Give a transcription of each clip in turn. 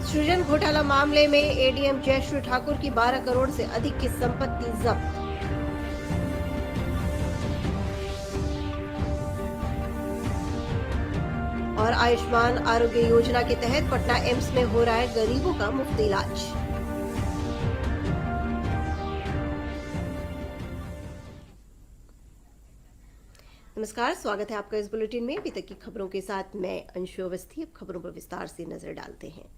सृजन घोटाला मामले में एडीएम जयश्री ठाकुर की 12 करोड़ से अधिक की संपत्ति जब्त। और आयुष्मान आरोग्य योजना के तहत पटना एम्स में हो रहा है गरीबों का मुफ्त इलाज। नमस्कार, स्वागत है आपका इस बुलेटिन में। अभी तक की खबरों के साथ मैं अंशु अवस्थी। अब खबरों पर विस्तार से नजर डालते हैं।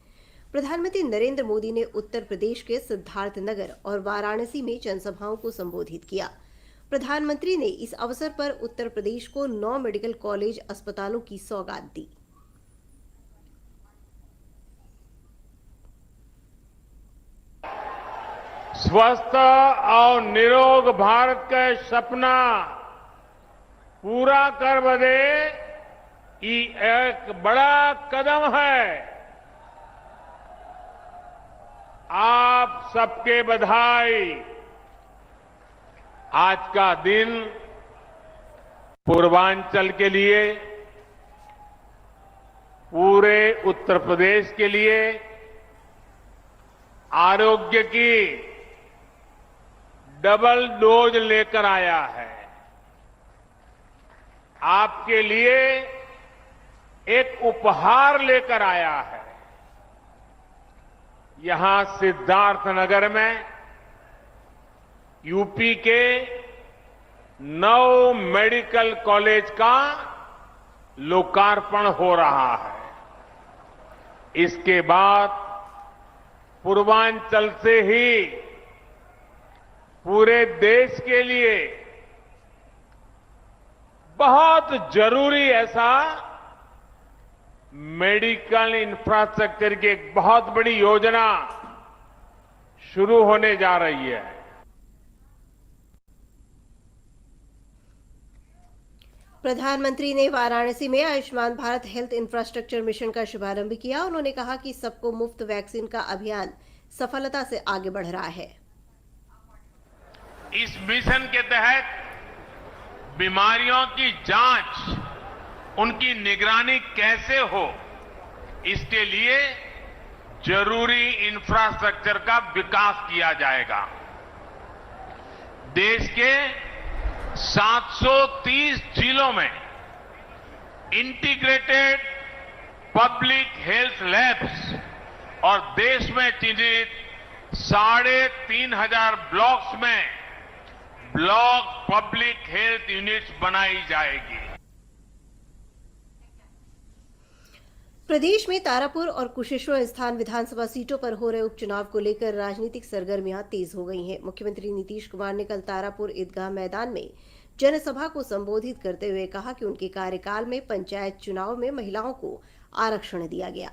प्रधानमंत्री नरेंद्र मोदी ने उत्तर प्रदेश के सिद्धार्थनगर और वाराणसी में जनसभाओं को संबोधित किया। प्रधानमंत्री ने इस अवसर पर उत्तर प्रदेश को 9 मेडिकल कॉलेज अस्पतालों की सौगात दी। स्वस्थ और निरोग भारत का सपना पूरा कर बदे ये एक बड़ा कदम है। आप सबके बधाई। आज का दिन पूर्वांचल के लिए, पूरे उत्तर प्रदेश के लिए आरोग्य की डबल डोज लेकर आया है। आपके लिए एक उपहार लेकर आया है। यहां सिद्धार्थनगर में यूपी के 9 मेडिकल कॉलेज का लोकार्पण हो रहा है। इसके बाद पूर्वांचल से ही पूरे देश के लिए बहुत जरूरी ऐसा मेडिकल इंफ्रास्ट्रक्चर की एक बहुत बड़ी योजना शुरू होने जा रही है। प्रधानमंत्री ने वाराणसी में Ayushman Bharat health infrastructure mission का शुभारंभ किया। उन्होंने कहा कि सबको मुफ्त वैक्सीन का अभियान सफलता से आगे बढ़ रहा है। इस मिशन के तहत बीमारियों की जांच, उनकी निगरानी कैसे हो, इसके लिए जरूरी इंफ्रास्ट्रक्चर का विकास किया जाएगा। देश के 730 जिलों में इंटीग्रेटेड पब्लिक हेल्थ लैब्स और देश में चिन्हित 3,500 ब्लॉक्स में ब्लॉक पब्लिक हेल्थ यूनिट्स बनाई जाएगी। प्रदेश में तारापुर और कुशेश्वर स्थान विधानसभा सीटों पर हो रहे उपचुनाव को लेकर राजनीतिक सरगर्मियां तेज हो गई हैं। मुख्यमंत्री नीतीश कुमार ने कल तारापुर ईदगाह मैदान में जनसभा को संबोधित करते हुए कहा कि उनके कार्यकाल में पंचायत चुनाव में महिलाओं को आरक्षण दिया गया।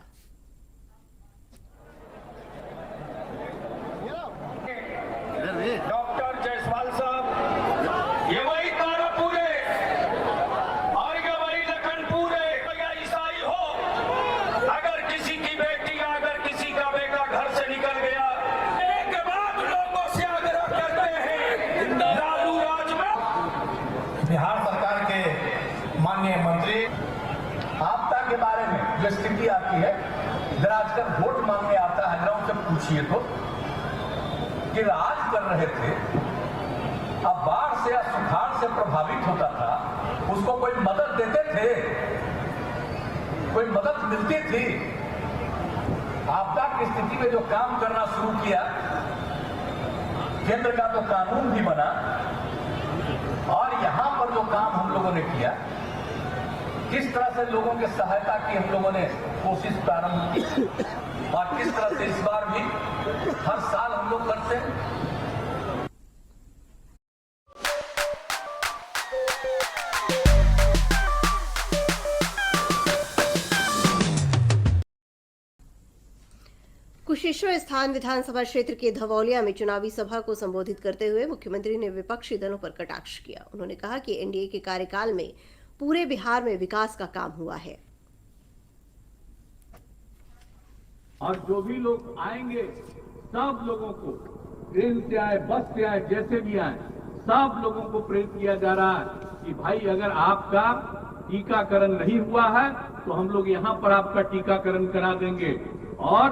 डॉक्टर जायसवाल साहब, ये वही तारापुर है और ये वही लखनपुर है। या ईसाई हो, अगर किसी की बेटी, अगर किसी का बेटा घर से निकल गया, एक बात लोगों से आग्रह करते हैं, लालू राज में बिहार सरकार के माननीय मंत्री आपदा के बारे में जो स्थिति आती है, जरा आजकल वोट मांगने आता है, जरा उनसे पूछिए तो कि राज कर रहे थे, अब बाढ़ से या सुखाड़ से प्रभावित होता था, उसको कोई मदद देते थे, कोई मदद मिलती थी। आपदा की स्थिति में जो काम करना शुरू किया, केंद्र का तो कानून भी बना और यहां पर जो काम हम लोगों ने किया, किस तरह से लोगों की सहायता की हम लोगों ने कोशिश प्रारंभ की और किस तरह से इस बार भी हर साल हम लोग करते हैं। कुशेश्वर स्थान विधानसभा क्षेत्र के धवौलिया में चुनावी सभा को संबोधित करते हुए मुख्यमंत्री ने विपक्षी दलों पर कटाक्ष किया। उन्होंने कहा कि एनडीए के कार्यकाल में पूरे बिहार में विकास का काम हुआ है। और जो भी लोग आएंगे, सब लोगों को ट्रेन से आए, बस से आए, जैसे भी आए, सब लोगों को प्रेरित किया जा रहा है कि भाई अगर आपका टीकाकरण नहीं हुआ है तो हम लोग यहां पर आपका टीकाकरण करा देंगे। और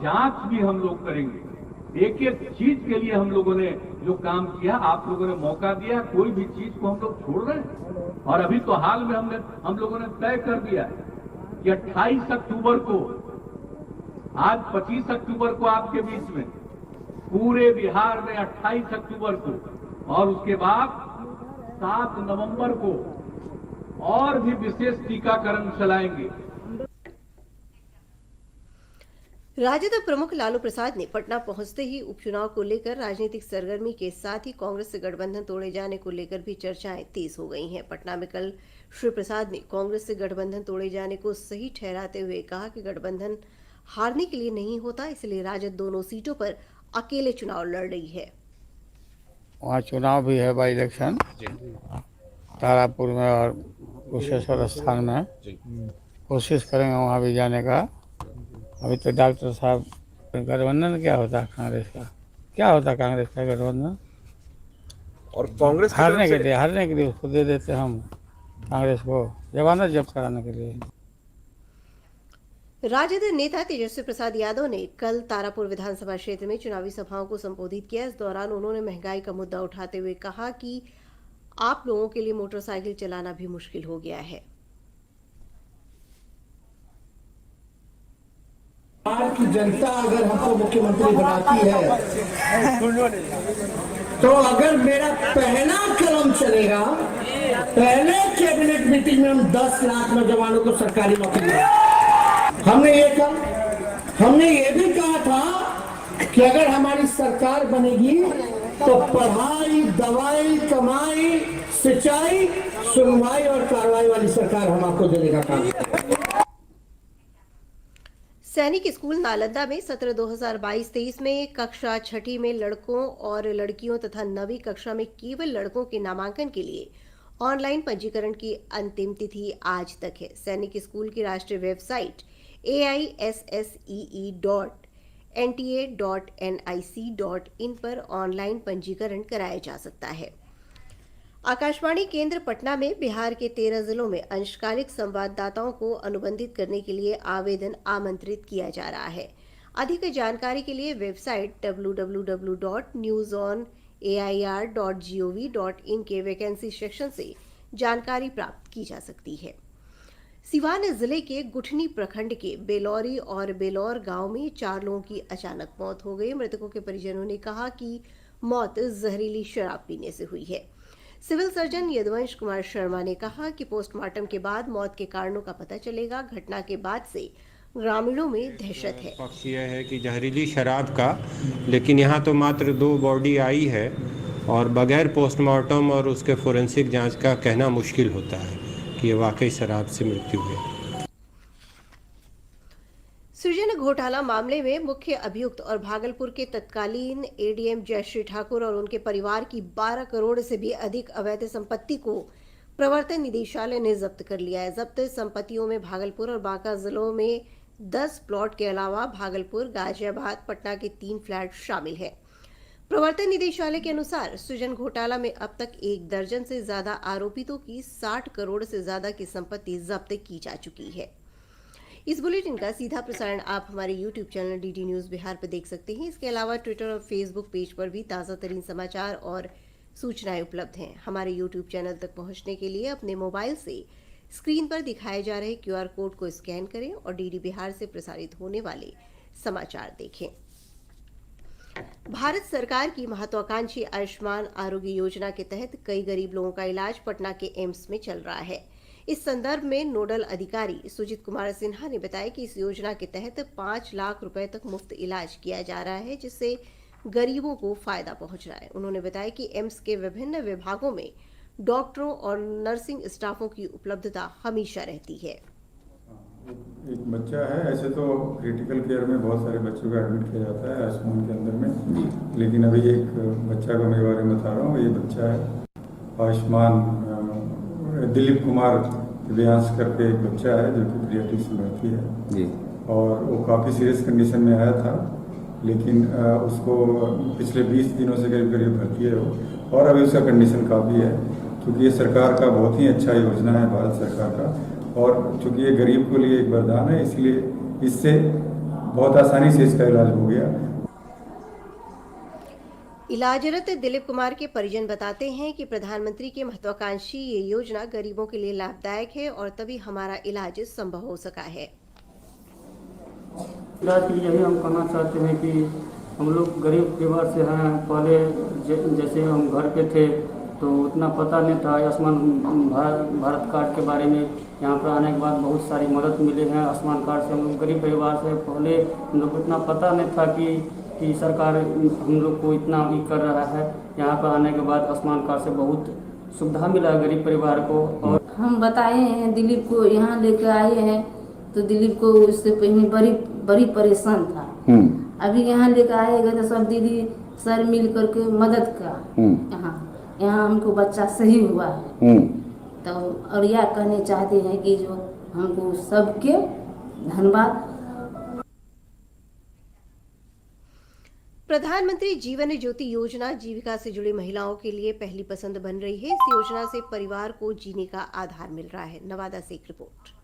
जांच भी हम लोग करेंगे। एक एक चीज के लिए हम लोगों ने जो काम किया, आप लोगों ने मौका दिया, कोई भी चीज को हम लोग छोड़ रहे हैं। और अभी तो हाल में हम लोगों ने तय कर दिया कि 28 अक्टूबर को, आज 25 अक्टूबर को आपके बीच में, पूरे बिहार में 28 अक्टूबर को और उसके बाद 7 नवंबर को और भी विशेष टीकाकरण चलाएंगे। राजद प्रमुख लालू प्रसाद ने पटना पहुंचते ही उपचुनाव को लेकर राजनीतिक सरगर्मी के साथ ही कांग्रेस से गठबंधन तोड़े जाने को लेकर भी चर्चाएं तेज हो गई हैं। पटना में कल श्री प्रसाद ने कांग्रेस से गठबंधन तोड़े जाने को सही ठहराते हुए कहा कि गठबंधन हारने के लिए नहीं होता, इसलिए राजद दोनों सीटों पर अकेले चुनाव लड़ रही है। वहाँ चुनाव भी है, बाई इलेक्शन तारापुर में और कुशेश्वर स्थान में। कोशिश करेंगे वहाँ भी जाने का। अभी तो डॉक्टर साहब, गठबंधन क्या होता है कांग्रेस का, क्या होता है कांग्रेस का गठबंधन? और कांग्रेस हारने के लिए उसको दे देते हम कांग्रेस को, जमानत जब्त कराने के लिए। राजद नेता तेजस्वी प्रसाद यादव ने कल तारापुर विधानसभा क्षेत्र में चुनावी सभाओं को संबोधित किया। इस दौरान उन्होंने महंगाई का मुद्दा उठाते हुए कहा कि आप लोगों के लिए मोटरसाइकिल चलाना भी मुश्किल हो गया है। बिहार की जनता अगर हमको मुख्यमंत्री बनाती है तो अगर मेरा पहला कदम चलेगा, पहले कैबिनेट मीटिंग में हम 10 लाख नौजवानों को सरकारी नौकरी देंगे। हमने ये भी कहा था कि अगर हमारी सरकार बनेगी तो पढ़ाई, दवाई, कमाई, सिंचाई, सुनवाई और कार्रवाई वाली सरकार हम आपको देने का काम करेंगे। सैनिक स्कूल नालंदा में सत्र 2022-23 में कक्षा 6ठी में लड़कों और लड़कियों तथा 9वीं कक्षा में केवल लड़कों के नामांकन के लिए ऑनलाइन पंजीकरण की अंतिम तिथि आज तक है। सैनिक स्कूल की राष्ट्रीय वेबसाइट aissee.nta.nic.in पर ऑनलाइन पंजीकरण कराया जा सकता है। आकाशवाणी केंद्र पटना में बिहार के 13 जिलों में अंशकालिक संवाददाताओं को अनुबंधित करने के लिए आवेदन आमंत्रित किया जा रहा है। अधिक जानकारी के लिए वेबसाइट www.newsonair.gov.in के वैकेंसी सेक्शन से जानकारी प्राप्त की जा सकती है। सिवान जिले के गुठनी प्रखंड के बेलौरी और बेलौर गांव में 4 लोगों की अचानक मौत हो गई। मृतकों के परिजनों ने कहा कि मौत जहरीली शराब पीने से हुई है। सिविल सर्जन यदुवंश कुमार शर्मा ने कहा कि पोस्टमार्टम के बाद मौत के कारणों का पता चलेगा। घटना के बाद से ग्रामीणों में दहशत है। पक्ष यह है कि जहरीली शराब का, लेकिन यहाँ तो मात्र 2 बॉडी आई है और बगैर पोस्टमार्टम और उसके फोरेंसिक जांच का कहना मुश्किल होता है कि ये वाकई शराब से मृत्यु हुई। सृजन घोटाला मामले में मुख्य अभियुक्त और भागलपुर के तत्कालीन एडीएम जयश्री ठाकुर और उनके परिवार की 12 करोड़ से भी अधिक अवैध संपत्ति को प्रवर्तन निदेशालय ने जब्त कर लिया है। जब्त संपत्तियों में भागलपुर और बांका जिलों में 10 प्लॉट के अलावा भागलपुर, गाजियाबाद, पटना के 3 फ्लैट शामिल हैं। प्रवर्तन निदेशालय के अनुसार सृजन घोटाला में अब तक 1 दर्जन से ज्यादा आरोपितों की 60 करोड़ से ज्यादा की संपत्ति जब्त की जा चुकी है। इस बुलेटिन का सीधा प्रसारण आप हमारे YouTube channel DD news Bihar पर देख सकते हैं। इसके अलावा ट्विटर और फेसबुक पेज पर भी ताज़ा तरीन समाचार और सूचनाएं उपलब्ध हैं। हमारे YouTube चैनल तक पहुंचने के लिए अपने मोबाइल से स्क्रीन पर दिखाए जा रहे QR कोड को स्कैन करें और DD बिहार से प्रसारित होने वाले समाचार देखें। भारत सरकार की महत्वाकांक्षी आयुष्मान आरोग्य योजना के तहत कई गरीब लोगों का इलाज पटना के एम्स में चल रहा है। इस संदर्भ में नोडल अधिकारी सुजीत कुमार सिन्हा ने बताया कि इस योजना के तहत 5 लाख रुपए तक मुफ्त इलाज किया जा रहा है, जिससे गरीबों को फायदा पहुंच रहा है। उन्होंने बताया कि एम्स के विभिन्न विभागों में डॉक्टरों और नर्सिंग स्टाफों की उपलब्धता हमेशा रहती है। एक बच्चा है, ऐसे तो क्रिटिकल केयर में बहुत सारे बच्चों का एडमिट किया जाता है आयुष्मान के अंदर में, लेकिन अभी एक बच्चा का मैं बारे में बता रहा हूँ। ये बच्चा है आयुष्मान दिलीप कुमार व्यास करके एक बच्चा है जो कि पीडियाट्रिक्स में भर्ती है जी, और वो काफ़ी सीरियस कंडीशन में आया था, लेकिन उसको पिछले 20 दिनों से करीब भर्ती है वो, और अभी उसका कंडीशन काफ़ी है। क्योंकि ये सरकार का बहुत ही अच्छा योजना है भारत सरकार का, और चूँकि ये गरीब के लिए एक वरदान है, इसलिए इससे बहुत आसानी से इसका इलाज हो गया। इलाजरत दिलीप कुमार के परिजन बताते हैं कि प्रधानमंत्री की महत्वाकांक्षी ये योजना गरीबों के लिए लाभदायक है और तभी हमारा इलाज संभव हो सका है। इलाज के लिए यही हम कहना चाहते हैं कि हम लोग गरीब परिवार से हैं। पहले जैसे हम घर पे थे तो उतना पता नहीं था आयुष्मान भारत कार्ड के बारे में। यहाँ पर आने के बाद बहुत सारी मदद मिले हैं आयुष्मान कार्ड से। हम लोग गरीब परिवार से पहले हम लोग को इतना पता नहीं था कि सरकार हम लोग को इतना भी कर रहा है। यहाँ पर आने के बाद आयुष्मान कार्ड से बहुत सुविधा मिला गरीब परिवार को। और हम बताए हैं दिलीप को यहाँ लेकर आए हैं तो दिलीप को उससे पहले बड़ी परेशान था। अभी यहाँ लेकर आएगा तो सब दीदी सर मिल करके मदद का यहाँ हमको बच्चा सही हुआ है। तो और यह कहने चाहते हैं कि जो हमको सबके धन्यवाद। प्रधानमंत्री जीवन ज्योति योजना जीविका से जुड़ी महिलाओं के लिए पहली पसंद बन रही है। इस योजना से परिवार को जीने का आधार मिल रहा है। नवादा से एक रिपोर्ट।